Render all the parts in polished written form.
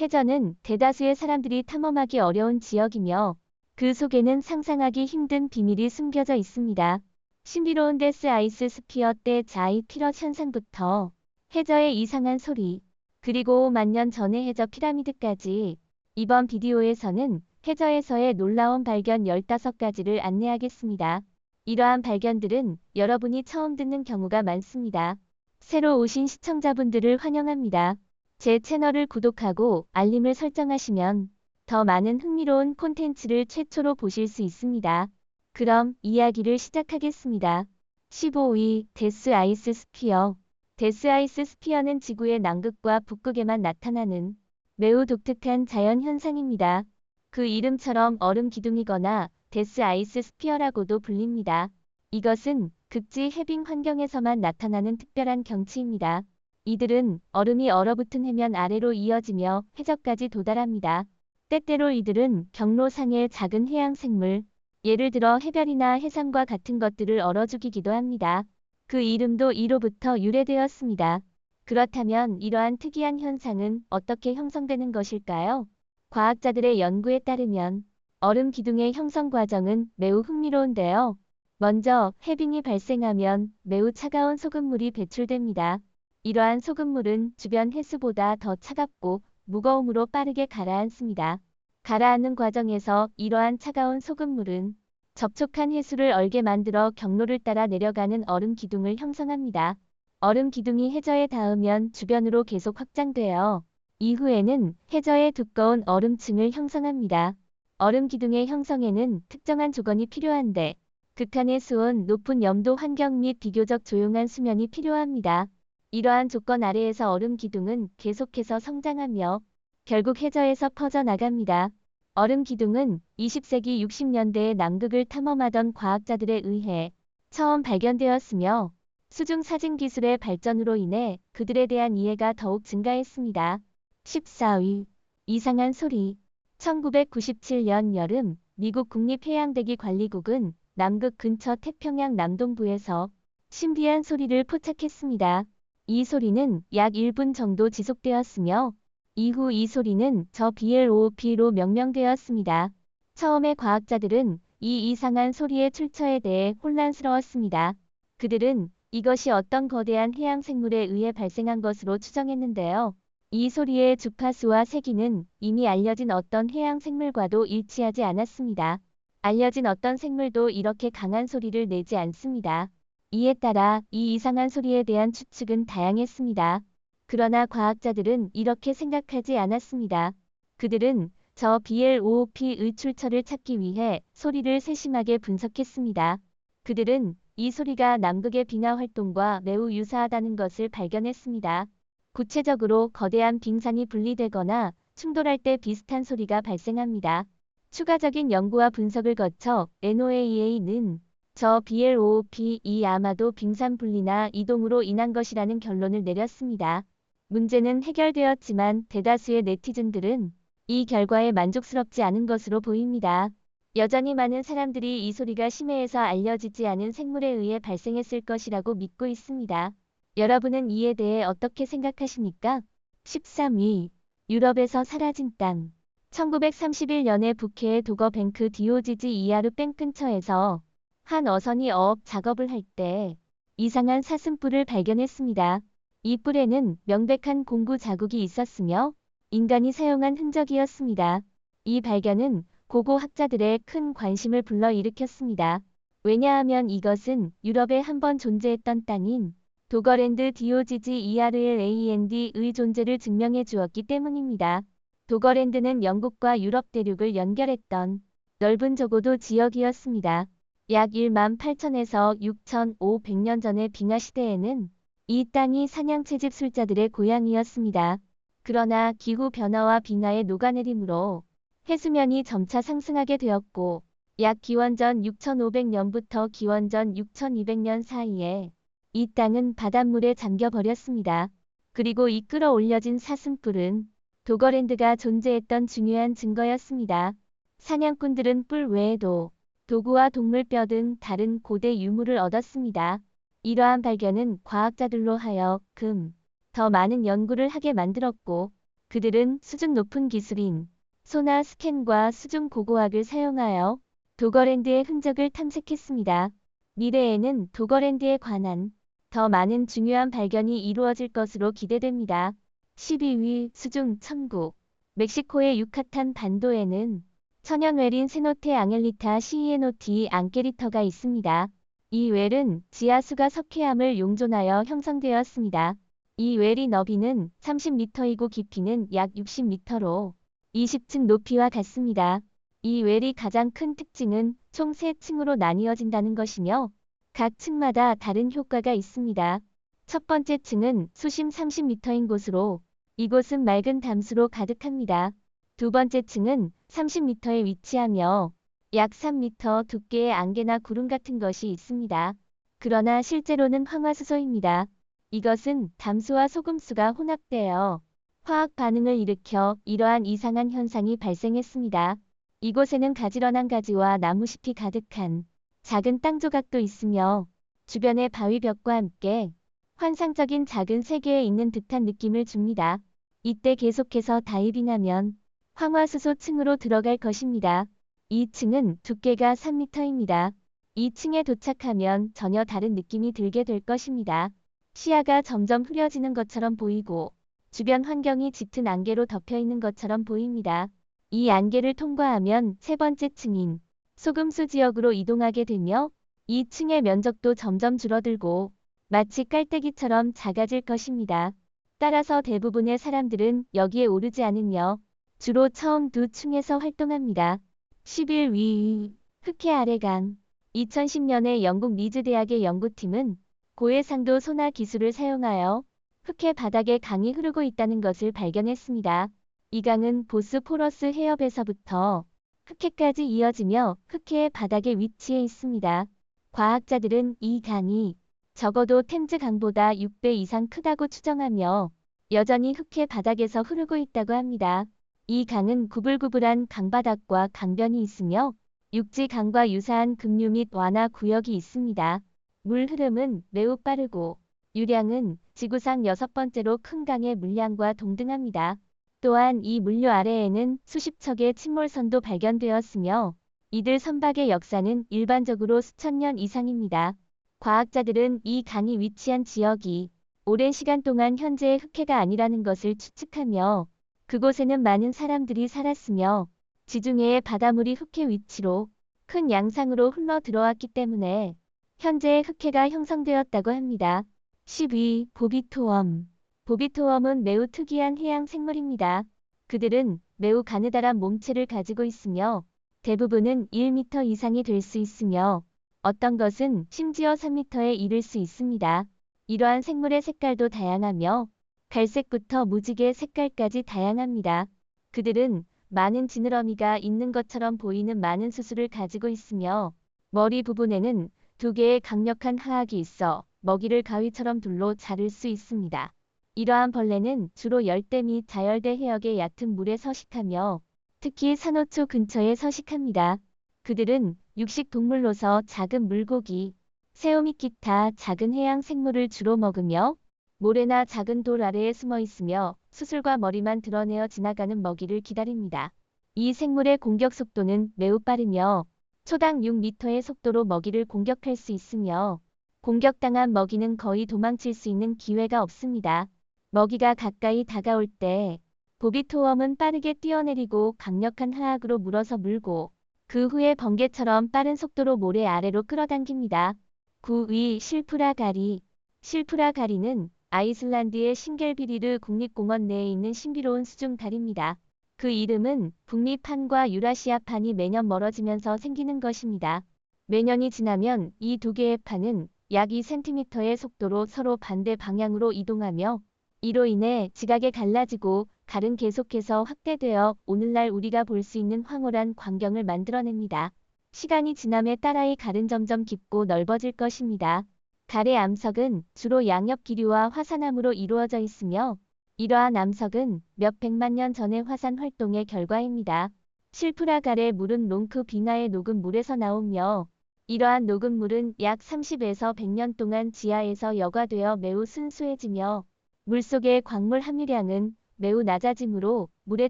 해저는 대다수의 사람들이 탐험하기 어려운 지역이며 그 속에는 상상하기 힘든 비밀이 숨겨져 있습니다. 신비로운 데스 아이스 스피어 때 자이 피럿 현상부터 해저의 이상한 소리, 그리고 5만 년 전의 해저 피라미드까지 이번 비디오에서는 해저에서의 놀라운 발견 15가지를 안내하겠습니다. 이러한 발견들은 여러분이 처음 듣는 경우가 많습니다. 새로 오신 시청자분들을 환영합니다. 제 채널을 구독하고 알림을 설정하시면 더 많은 흥미로운 콘텐츠를 최초로 보실 수 있습니다. 그럼 이야기를 시작하겠습니다. 15위 데스 아이스 스피어. 데스 아이스 스피어는 지구의 남극과 북극에만 나타나는 매우 독특한 자연 현상입니다. 그 이름처럼 얼음 기둥이거나 데스 아이스 스피어라고도 불립니다. 이것은 극지 해빙 환경에서만 나타나는 특별한 경치입니다. 이들은 얼음이 얼어붙은 해면 아래로 이어지며 해저까지 도달합니다. 때때로 이들은 경로상의 작은 해양 생물, 예를 들어 해별이나 해삼과 같은 것들을 얼어 죽이기도 합니다. 그 이름도 이로부터 유래되었습니다. 그렇다면 이러한 특이한 현상은 어떻게 형성되는 것일까요? 과학자들의 연구에 따르면 얼음 기둥의 형성 과정은 매우 흥미로운데요. 먼저 해빙이 발생하면 매우 차가운 소금물이 배출됩니다. 이러한 소금물은 주변 해수보다 더 차갑고 무거움으로 빠르게 가라앉습니다. 가라앉는 과정에서 이러한 차가운 소금물은 접촉한 해수를 얼게 만들어 경로를 따라 내려가는 얼음 기둥을 형성합니다. 얼음 기둥이 해저에 닿으면 주변으로 계속 확장되어 이후에는 해저에 두꺼운 얼음층을 형성합니다. 얼음 기둥의 형성에는 특정한 조건이 필요한데 극한의 수온, 높은 염도 환경 및 비교적 조용한 수면이 필요합니다. 이러한 조건 아래에서 얼음 기둥은 계속해서 성장하며 결국 해저에서 퍼져나갑니다. 얼음 기둥은 20세기 60년대에 남극을 탐험하던 과학자들에 의해 처음 발견되었으며 수중 사진 기술의 발전으로 인해 그들에 대한 이해가 더욱 증가했습니다. 14위. 이상한 소리. 1997년 여름 미국 국립해양대기 관리국은 남극 근처 태평양 남동부에서 신비한 소리를 포착했습니다. 이 소리는 약 1분 정도 지속되었으며 이후 이 소리는 저 BLOP로 명명되었습니다. 처음에 과학자들은 이 이상한 소리의 출처에 대해 혼란스러웠습니다. 그들은 이것이 어떤 거대한 해양 생물에 의해 발생한 것으로 추정했는데요. 이 소리의 주파수와 세기는 이미 알려진 어떤 해양 생물과도 일치하지 않았습니다. 알려진 어떤 생물도 이렇게 강한 소리를 내지 않습니다. 이에 따라 이 이상한 소리에 대한 추측은 다양했습니다. 그러나 과학자들은 이렇게 생각하지 않았습니다. 그들은 저 BLOP의 출처를 찾기 위해 소리를 세심하게 분석했습니다. 그들은 이 소리가 남극의 빙하 활동과 매우 유사하다는 것을 발견했습니다. 구체적으로 거대한 빙산이 분리되거나 충돌할 때 비슷한 소리가 발생합니다. 추가적인 연구와 분석을 거쳐 NOAA는 저 BLOP이 아마도 빙산 분리나 이동으로 인한 것이라는 결론을 내렸습니다. 문제는 해결되었지만 대다수의 네티즌들은 이 결과에 만족스럽지 않은 것으로 보입니다. 여전히 많은 사람들이 이 소리가 심해에서 알려지지 않은 생물에 의해 발생했을 것이라고 믿고 있습니다. 여러분은 이에 대해 어떻게 생각하십니까? 13위. 유럽에서 사라진 땅. 1931년에 북해의 도거뱅크 디오지지 이하르 댐 근처에서 한 어선이 어업 작업을 할 때 이상한 사슴뿔을 발견했습니다. 이 뿔에는 명백한 공구 자국이 있었으며 인간이 사용한 흔적이었습니다. 이 발견은 고고 학자들의 큰 관심을 불러일으켰습니다. 왜냐하면 이것은 유럽에 한번 존재했던 땅인 도거랜드 디오지지 ERLAND의 존재를 증명해 주었기 때문입니다. 도거랜드는 영국과 유럽 대륙을 연결했던 넓은 저고도 지역이었습니다. 약 1만 8천에서 6,500년 전의 빙하 시대에는 이 땅이 사냥 채집 술자들의 고향이었습니다. 그러나 기후 변화와 빙하의 녹아내림으로 해수면이 점차 상승하게 되었고 약 기원전 6,500년부터 기원전 6,200년 사이에 이 땅은 바닷물에 잠겨버렸습니다. 그리고 이 끌어올려진 사슴뿔은 도거랜드가 존재했던 중요한 증거였습니다. 사냥꾼들은 뿔 외에도 도구와 동물뼈 등 다른 고대 유물을 얻었습니다. 이러한 발견은 과학자들로 하여금 더 많은 연구를 하게 만들었고 그들은 수준 높은 기술인 소나 스캔과 수중 고고학을 사용하여 도거랜드의 흔적을 탐색했습니다. 미래에는 도거랜드에 관한 더 많은 중요한 발견이 이루어질 것으로 기대됩니다. 12위 수중 천국. 멕시코의 유카탄 반도에는 천연 웰인 세노테 앙헬리타 시이에노티 앙게리터가 있습니다. 이 웰은 지하수가 석회암을 용존하여 형성되었습니다. 이 웰의 너비는 30m이고 깊이는 약 60m로 20층 높이와 같습니다. 이 웰의 가장 큰 특징은 총 3층으로 나뉘어진다는 것이며 각 층마다 다른 효과가 있습니다. 첫 번째 층은 수심 30m인 곳으로 이곳은 맑은 담수로 가득합니다. 두 번째 층은 30m에 위치하며 약 3m 두께의 안개나 구름 같은 것이 있습니다. 그러나 실제로는 황화수소입니다. 이것은 담수와 소금수가 혼합되어 화학 반응을 일으켜 이러한 이상한 현상이 발생했습니다. 이곳에는 가지런한 가지와 나무잎이 가득한 작은 땅 조각도 있으며 주변의 바위벽과 함께 환상적인 작은 세계에 있는 듯한 느낌을 줍니다. 이때 계속해서 다이빙하면 황화수소 층으로 들어갈 것입니다. 이 층은 두께가 3m입니다. 이 층에 도착하면 전혀 다른 느낌이 들게 될 것입니다. 시야가 점점 흐려지는 것처럼 보이고 주변 환경이 짙은 안개로 덮여 있는 것처럼 보입니다. 이 안개를 통과하면 세 번째 층인 소금수 지역으로 이동하게 되며 이 층의 면적도 점점 줄어들고 마치 깔때기처럼 작아질 것입니다. 따라서 대부분의 사람들은 여기에 오르지 않으며 주로 처음 두 층에서 활동합니다. 11위 흑해 아래강. 2010년에 영국 리즈 대학의 연구팀은 고해상도 소나 기술을 사용하여 흑해 바닥에 강이 흐르고 있다는 것을 발견했습니다. 이 강은 보스포러스 해협에서부터 흑해까지 이어지며 흑해의 바닥에 위치해 있습니다. 과학자들은 이 강이 적어도 템즈 강보다 6배 이상 크다고 추정하며 여전히 흑해 바닥에서 흐르고 있다고 합니다. 이 강은 구불구불한 강바닥과 강변이 있으며 육지 강과 유사한 급류 및 완화 구역이 있습니다. 물 흐름은 매우 빠르고 유량은 지구상 6번째로 큰 강의 물량과 동등합니다. 또한 이 물류 아래에는 수십 척의 침몰선도 발견되었으며 이들 선박의 역사는 일반적으로 수천 년 이상입니다. 과학자들은 이 강이 위치한 지역이 오랜 시간 동안 현재의 흑해가 아니라는 것을 추측하며 그곳에는 많은 사람들이 살았으며 지중해의 바닷물이 흑해 위치로 큰 양상으로 흘러 들어왔기 때문에 현재의 흑해가 형성되었다고 합니다. 12. 보비토엄. 보비토엄은 매우 특이한 해양 생물입니다. 그들은 매우 가느다란 몸체를 가지고 있으며 대부분은 1m 이상이 될 수 있으며 어떤 것은 심지어 3m에 이를 수 있습니다. 이러한 생물의 색깔도 다양하며 갈색부터 무지개 색깔까지 다양합니다. 그들은 많은 지느러미가 있는 것처럼 보이는 많은 수술을 가지고 있으며 머리 부분에는 2개의 강력한 하악이 있어 먹이를 가위처럼 둘로 자를 수 있습니다. 이러한 벌레는 주로 열대 및 자열대 해역의 얕은 물에 서식하며 특히 산호초 근처에 서식합니다. 그들은 육식 동물로서 작은 물고기, 새우 및 기타 작은 해양 생물을 주로 먹으며 모래나 작은 돌 아래에 숨어 있으며 수술과 머리만 드러내어 지나가는 먹이를 기다립니다. 이 생물의 공격 속도는 매우 빠르며 초당 6m의 속도로 먹이를 공격할 수 있으며 공격당한 먹이는 거의 도망칠 수 있는 기회가 없습니다. 먹이가 가까이 다가올 때 보비토엄은 빠르게 뛰어내리고 강력한 하악으로 물어서 물고 그 후에 번개처럼 빠른 속도로 모래 아래로 끌어당깁니다. 9위 실프라가리. 실프라가리는 아이슬란드의 싱겔비리르 국립공원 내에 있는 신비로운 수중달입니다. 그 이름은 북미판과 유라시아판이 매년 멀어지면서 생기는 것입니다. 매년이 지나면 이 두 개의 판은 약 2cm의 속도로 서로 반대 방향으로 이동하며 이로 인해 지각에 갈라지고 갈은 계속해서 확대되어 오늘날 우리가 볼 수 있는 황홀한 광경을 만들어냅니다. 시간이 지남에 따라 이 갈은 점점 깊고 넓어질 것입니다. 갈의 암석은 주로 양엽 기류와 화산암으로 이루어져 있으며 이러한 암석은 몇 백만 년 전의 화산 활동의 결과입니다. 실프라갈의 물은 롱크 빙하의 녹은 물에서 나오며 이러한 녹은 물은 약 30에서 100년 동안 지하에서 여과되어 매우 순수해지며 물속의 광물 함유량은 매우 낮아지므로 물의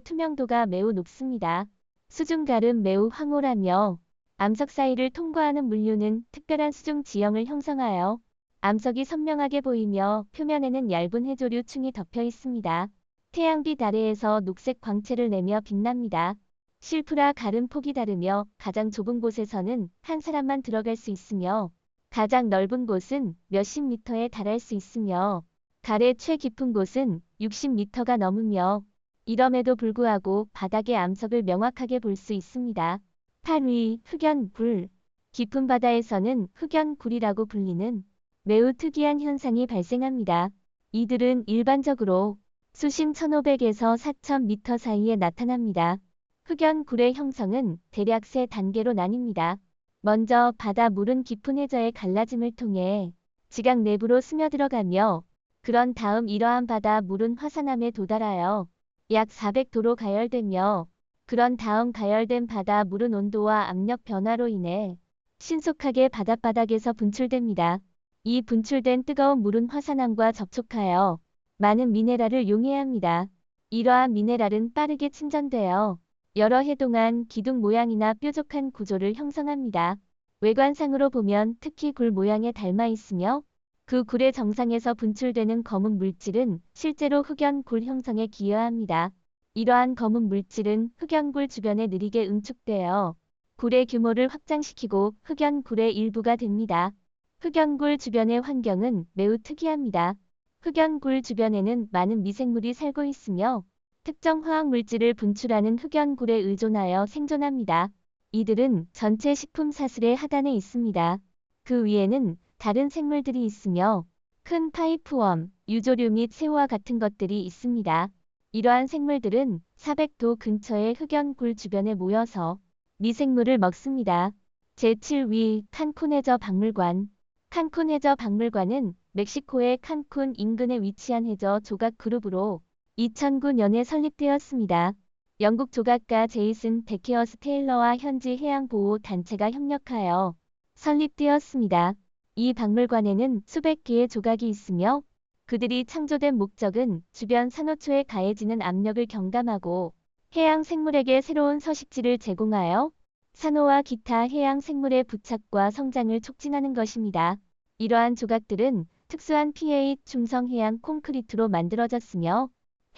투명도가 매우 높습니다. 수중갈은 매우 황홀하며 암석 사이를 통과하는 물류는 특별한 수중 지형을 형성하여 암석이 선명하게 보이며 표면에는 얇은 해조류층이 덮여 있습니다. 태양빛 아래에서 녹색 광채를 내며 빛납니다. 실프라 갈은 폭이 다르며 가장 좁은 곳에서는 한 사람만 들어갈 수 있으며 가장 넓은 곳은 몇십 미터에 달할 수 있으며 갈의 최깊은 곳은 60미터가 넘으며 이럼에도 불구하고 바닥의 암석을 명확하게 볼 수 있습니다. 8위 흑연굴. 깊은 바다에서는 흑연굴이라고 불리는 매우 특이한 현상이 발생합니다. 이들은 일반적으로 수심 1500에서 4000m 사이에 나타납니다. 흑연굴의 형성은 대략 세 단계로 나뉩니다. 먼저 바다 물은 깊은 해저의 갈라짐을 통해 지각 내부로 스며들어가며 그런 다음 이러한 바다 물은 화산암에 도달하여 약 400도로 가열되며 그런 다음 가열된 바다 물은 온도와 압력 변화로 인해 신속하게 바닷바닥에서 분출됩니다. 이 분출된 뜨거운 물은 화산암과 접촉하여 많은 미네랄을 용해합니다. 이러한 미네랄은 빠르게 침전되어 여러 해 동안 기둥 모양이나 뾰족한 구조를 형성합니다. 외관상으로 보면 특히 굴 모양에 닮아 있으며 그 굴의 정상에서 분출되는 검은 물질은 실제로 흑연굴 형성에 기여합니다. 이러한 검은 물질은 흑연굴 주변에 느리게 응축되어 굴의 규모를 확장시키고 흑연굴의 일부가 됩니다. 흑연굴 주변의 환경은 매우 특이합니다. 흑연굴 주변에는 많은 미생물이 살고 있으며 특정 화학물질을 분출하는 흑연굴에 의존하여 생존합니다. 이들은 전체 식품 사슬의 하단에 있습니다. 그 위에는 다른 생물들이 있으며 큰 파이프웜, 유조류 및 새우와 같은 것들이 있습니다. 이러한 생물들은 400도 근처의 흑연굴 주변에 모여서 미생물을 먹습니다. 제7위 칸쿤 해저 박물관. 칸쿤 해저 박물관은 멕시코의 칸쿤 인근에 위치한 해저 조각 그룹으로 2009년에 설립되었습니다. 영국 조각가 제이슨 데케어스 테일러와 현지 해양보호 단체가 협력하여 설립되었습니다. 이 박물관에는 수백 개의 조각이 있으며 그들이 창조된 목적은 주변 산호초에 가해지는 압력을 경감하고 해양 생물에게 새로운 서식지를 제공하여 산호와 기타 해양 생물의 부착과 성장을 촉진하는 것입니다. 이러한 조각들은 특수한 pH 중성 해양 콘크리트로 만들어졌으며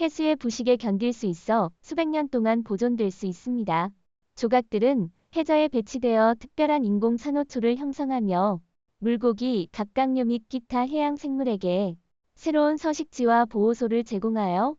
해수의 부식에 견딜 수 있어 수백 년 동안 보존될 수 있습니다. 조각들은 해저에 배치되어 특별한 인공 산호초를 형성하며 물고기, 갑각류 및 기타 해양 생물에게 새로운 서식지와 보호소를 제공하여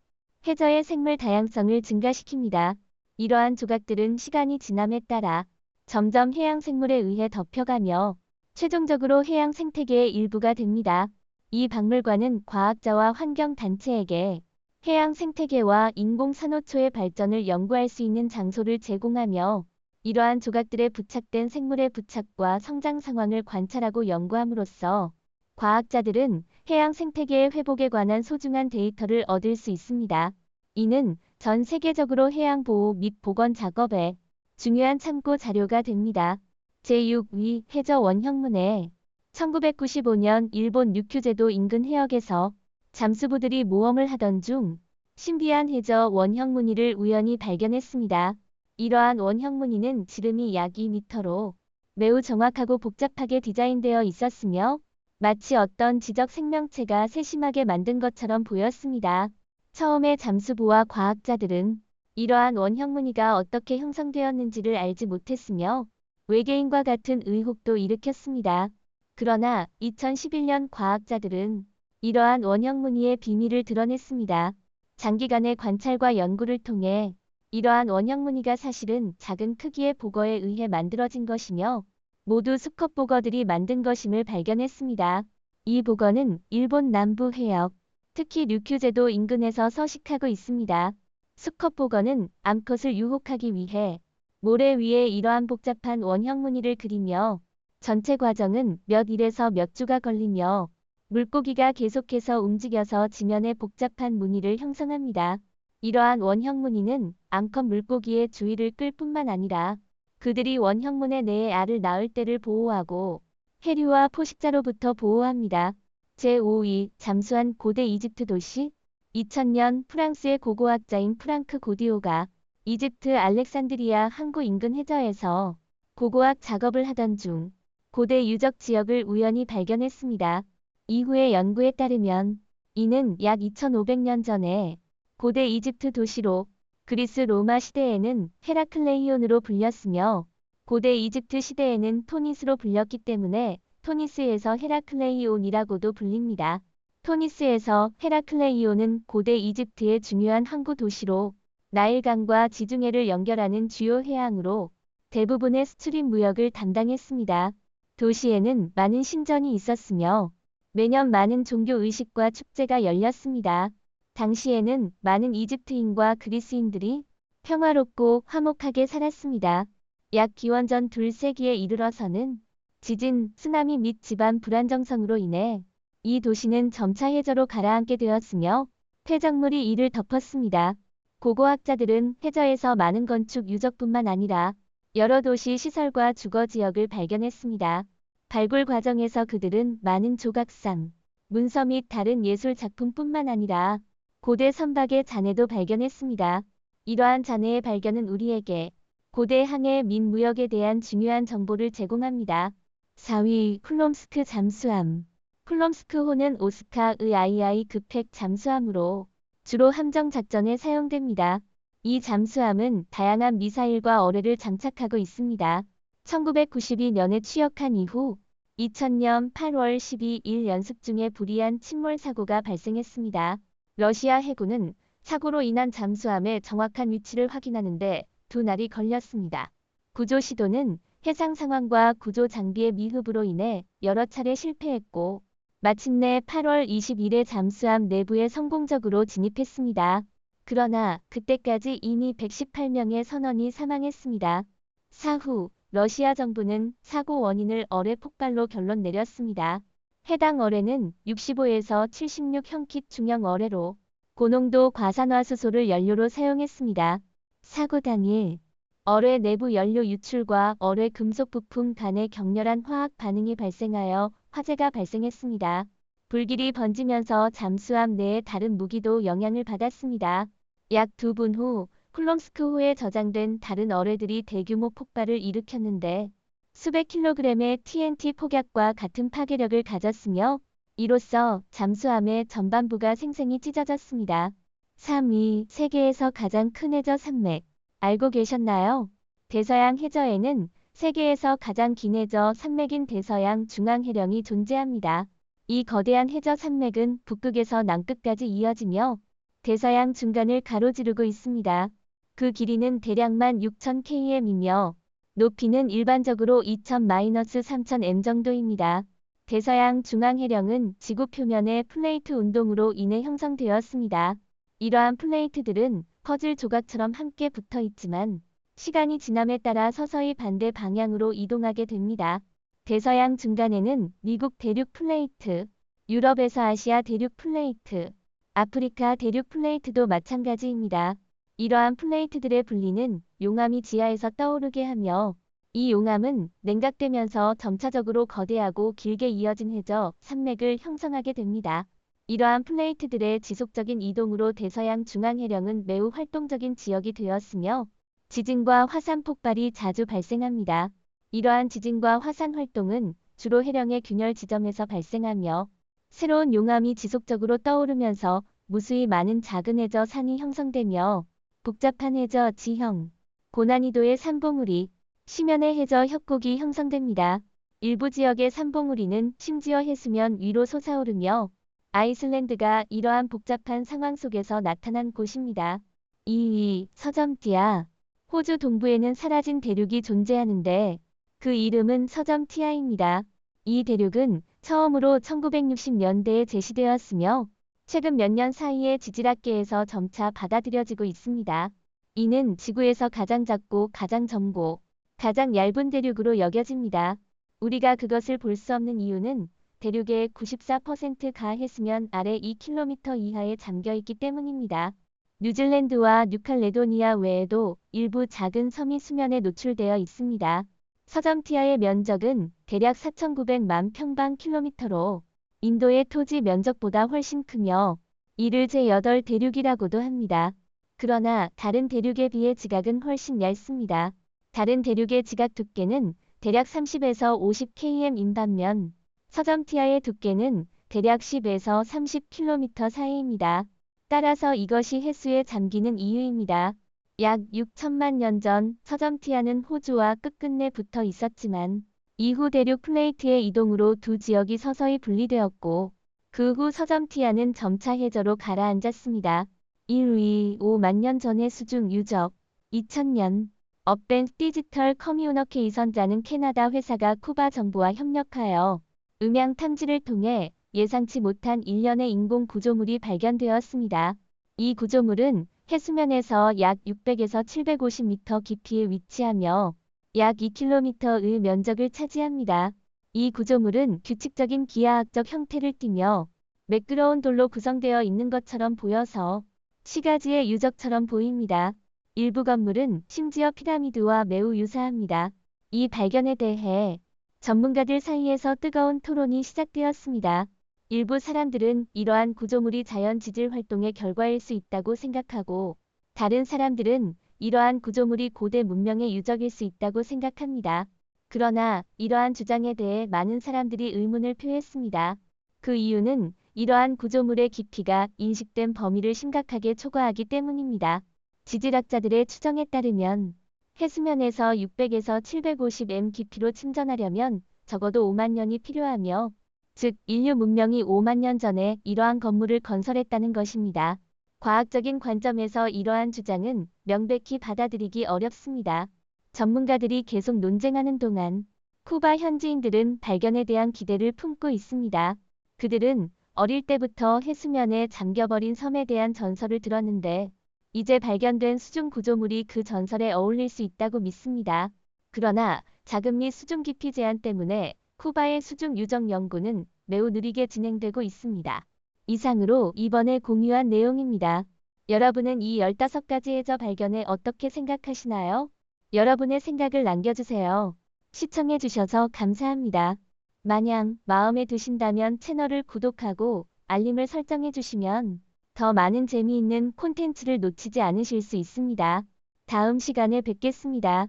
해저의 생물 다양성을 증가시킵니다. 이러한 조각들은 시간이 지남에 따라 점점 해양 생물에 의해 덮여가며 최종적으로 해양 생태계의 일부가 됩니다. 이 박물관은 과학자와 환경단체에게 해양 생태계와 인공 산호초의 발전을 연구할 수 있는 장소를 제공하며 이러한 조각들에 부착된 생물의 부착과 성장 상황을 관찰하고 연구함으로써 과학자들은 해양 생태계의 회복에 관한 소중한 데이터를 얻을 수 있습니다. 이는 전 세계적으로 해양 보호 및 복원 작업에 중요한 참고 자료가 됩니다. 제6위 해저 원형문해. 1995년 일본 류큐제도 인근 해역에서 잠수부들이 모험을 하던 중 신비한 해저 원형 무늬를 우연히 발견했습니다. 이러한 원형 무늬는 지름이 약 2m로 매우 정확하고 복잡하게 디자인되어 있었으며 마치 어떤 지적 생명체가 세심하게 만든 것처럼 보였습니다. 처음에 잠수부와 과학자들은 이러한 원형 무늬가 어떻게 형성되었는지를 알지 못했으며 외계인과 같은 의혹도 일으켰습니다. 그러나 2011년 과학자들은 이러한 원형 무늬의 비밀을 드러냈습니다. 장기간의 관찰과 연구를 통해 이러한 원형 무늬가 사실은 작은 크기의 보거에 의해 만들어진 것이며 모두 수컷 보거들이 만든 것임을 발견했습니다. 이 보거는 일본 남부 해역, 특히 류큐제도 인근에서 서식하고 있습니다. 수컷 보거는 암컷을 유혹하기 위해 모래 위에 이러한 복잡한 원형 무늬를 그리며 전체 과정은 몇 일에서 몇 주가 걸리며 물고기가 계속해서 움직여서 지면에 복잡한 무늬를 형성합니다. 이러한 원형 무늬는 암컷 물고기의 주의를 끌 뿐만 아니라 그들이 원형 무늬 내에 알을 낳을 때를 보호하고 해류와 포식자로부터 보호합니다. 제5위 잠수한 고대 이집트 도시. 2000년 프랑스의 고고학자인 프랑크 고디오가 이집트 알렉산드리아 항구 인근 해저에서 고고학 작업을 하던 중 고대 유적 지역을 우연히 발견했습니다. 이후의 연구에 따르면 이는 약 2500년 전에 고대 이집트 도시로 그리스 로마 시대에는 헤라클레이온으로 불렸으며 고대 이집트 시대에는 토니스로 불렸기 때문에 토니스에서 헤라클레이온이라고도 불립니다. 토니스에서 헤라클레이온은 고대 이집트의 중요한 항구 도시로 나일강과 지중해를 연결하는 주요 해항으로 대부분의 수출입 무역을 담당했습니다. 도시에는 많은 신전이 있었으며 매년 많은 종교 의식과 축제가 열렸습니다. 당시에는 많은 이집트인과 그리스인들이 평화롭고 화목하게 살았습니다. 약 기원전 2세기에 이르러서는 지진, 쓰나미 및 집안 불안정성으로 인해 이 도시는 점차 해저로 가라앉게 되었으며 폐적물이 이를 덮었습니다. 고고학자들은 해저에서 많은 건축 유적뿐만 아니라 여러 도시 시설과 주거 지역을 발견했습니다. 발굴 과정에서 그들은 많은 조각상, 문서 및 다른 예술 작품뿐만 아니라 고대 선박의 잔해도 발견했습니다. 이러한 잔해의 발견은 우리에게 고대 항해 및 무역에 대한 중요한 정보를 제공합니다. 4위 쿨롬스크 잠수함. 쿨롬스크호는 오스카의 II 급핵 잠수함으로 주로 함정 작전에 사용됩니다. 이 잠수함은 다양한 미사일과 어뢰를 장착하고 있습니다. 1992년에 취역한 이후 2000년 8월 12일 연습 중에 불의한 침몰 사고가 발생했습니다. 러시아 해군은 사고로 인한 잠수함의 정확한 위치를 확인하는데 2날이 걸렸습니다. 구조 시도는 해상 상황과 구조 장비의 미흡으로 인해 여러 차례 실패했고 마침내 8월 20일에 잠수함 내부에 성공적으로 진입했습니다. 그러나 그때까지 이미 118명의 선원이 사망했습니다. 사후 러시아 정부는 사고 원인을 어뢰 폭발로 결론 내렸습니다. 해당 어뢰는 65에서 76 형킷 중형 어뢰로 고농도 과산화수소를 연료로 사용했습니다. 사고 당일 어뢰 내부 연료 유출과 어뢰 금속 부품 간의 격렬한 화학 반응이 발생하여 화재가 발생했습니다. 불길이 번지면서 잠수함 내의 다른 무기도 영향을 받았습니다. 약 2분 후 쿨롬스크호에 저장된 다른 어뢰들이 대규모 폭발을 일으켰는데 수백 킬로그램의 TNT 폭약과 같은 파괴력을 가졌으며 이로써 잠수함의 전반부가 생생히 찢어졌습니다. 3위 세계에서 가장 큰 해저 산맥. 알고 계셨나요? 대서양 해저에는 세계에서 가장 긴 해저 산맥인 대서양 중앙해령이 존재합니다. 이 거대한 해저 산맥은 북극에서 남극까지 이어지며 대서양 중간을 가로지르고 있습니다. 그 길이는 대략 16,000km이며 높이는 일반적으로 2000-3000m 정도입니다. 대서양 중앙해령은 지구 표면의 플레이트 운동으로 인해 형성되었습니다. 이러한 플레이트들은 퍼즐 조각처럼 함께 붙어 있지만 시간이 지남에 따라 서서히 반대 방향으로 이동하게 됩니다. 대서양 중간에는 미국 대륙 플레이트, 유럽에서 아시아 대륙 플레이트, 아프리카 대륙 플레이트도 마찬가지입니다. 이러한 플레이트들의 분리는 용암이 지하에서 떠오르게 하며 이 용암은 냉각되면서 점차적으로 거대하고 길게 이어진 해저 산맥을 형성하게 됩니다. 이러한 플레이트들의 지속적인 이동으로 대서양 중앙해령은 매우 활동적인 지역이 되었으며 지진과 화산 폭발이 자주 발생합니다. 이러한 지진과 화산 활동은 주로 해령의 균열 지점에서 발생하며 새로운 용암이 지속적으로 떠오르면서 무수히 많은 작은 해저 산이 형성되며 복잡한 해저 지형, 고난이도의 산봉우리, 심연의 해저 협곡이 형성됩니다. 일부 지역의 산봉우리는 심지어 해수면 위로 솟아오르며 아이슬란드가 이러한 복잡한 상황 속에서 나타난 곳입니다. 2위 서점티아. 호주 동부에는 사라진 대륙이 존재하는데 그 이름은 서점티아입니다. 이 대륙은 처음으로 1960년대에 제시되었으며 최근 몇 년 사이에 지질학계에서 점차 받아들여지고 있습니다. 이는 지구에서 가장 작고 가장 젊고 가장 얇은 대륙으로 여겨집니다. 우리가 그것을 볼 수 없는 이유는 대륙의 94%가 해수면 아래 2km 이하에 잠겨있기 때문입니다. 뉴질랜드와 뉴칼레도니아 외에도 일부 작은 섬이 수면에 노출되어 있습니다. 서점티아의 면적은 대략 4,900만 평방킬로미터로 인도의 토지 면적보다 훨씬 크며 이를 제8 대륙이라고도 합니다. 그러나 다른 대륙에 비해 지각은 훨씬 얇습니다. 다른 대륙의 지각 두께는 대략 30에서 50km인 반면 서점티아의 두께는 대략 10에서 30km 사이입니다. 따라서 이것이 해수에 잠기는 이유입니다. 약 6천만 년 전 서점티아는 호주와 끝끝내 붙어 있었지만 이후 대륙 플레이트의 이동으로 두 지역이 서서히 분리되었고 그 후 서점티아는 점차 해저로 가라앉았습니다. 1위5만 년 전의 수중 유적 2000년 어벤 디지털 커뮤니케이션자는 캐나다 회사가 쿠바 정부와 협력하여 음향 탐지를 통해 예상치 못한 일련의 인공 구조물이 발견되었습니다. 이 구조물은 해수면에서 약 600에서 750m 깊이에 위치하며 약 2km의 면적을 차지합니다. 이 구조물은 규칙적인 기하학적 형태를 띠며 매끄러운 돌로 구성되어 있는 것처럼 보여서 시가지의 유적처럼 보입니다. 일부 건물은 심지어 피라미드와 매우 유사합니다. 이 발견에 대해 전문가들 사이에서 뜨거운 토론이 시작되었습니다. 일부 사람들은 이러한 구조물이 자연 지질 활동의 결과일 수 있다고 생각하고 다른 사람들은 이러한 구조물이 고대 문명의 유적일 수 있다고 생각합니다. 그러나 이러한 주장에 대해 많은 사람들이 의문을 표했습니다. 그 이유는 이러한 구조물의 깊이가 인식된 범위를 심각하게 초과하기 때문입니다. 지질학자들의 추정에 따르면 해수면에서 600에서 750m 깊이로 침전하려면 적어도 5만 년이 필요하며 즉 인류 문명이 5만 년 전에 이러한 건물을 건설했다는 것입니다. 과학적인 관점에서 이러한 주장은 명백히 받아들이기 어렵습니다. 전문가들이 계속 논쟁하는 동안 쿠바 현지인들은 발견에 대한 기대를 품고 있습니다. 그들은 어릴 때부터 해수면에 잠겨버린 섬에 대한 전설을 들었는데 이제 발견된 수중 구조물이 그 전설에 어울릴 수 있다고 믿습니다. 그러나 자금 및 수중 깊이 제한 때문에 쿠바의 수중 유적 연구는 매우 느리게 진행되고 있습니다. 이상으로 이번에 공유한 내용입니다. 여러분은 이 15가지 해저 발견에 어떻게 생각하시나요? 여러분의 생각을 남겨주세요. 시청해주셔서 감사합니다. 만약 마음에 드신다면 채널을 구독하고 알림을 설정해주시면 더 많은 재미있는 콘텐츠를 놓치지 않으실 수 있습니다. 다음 시간에 뵙겠습니다.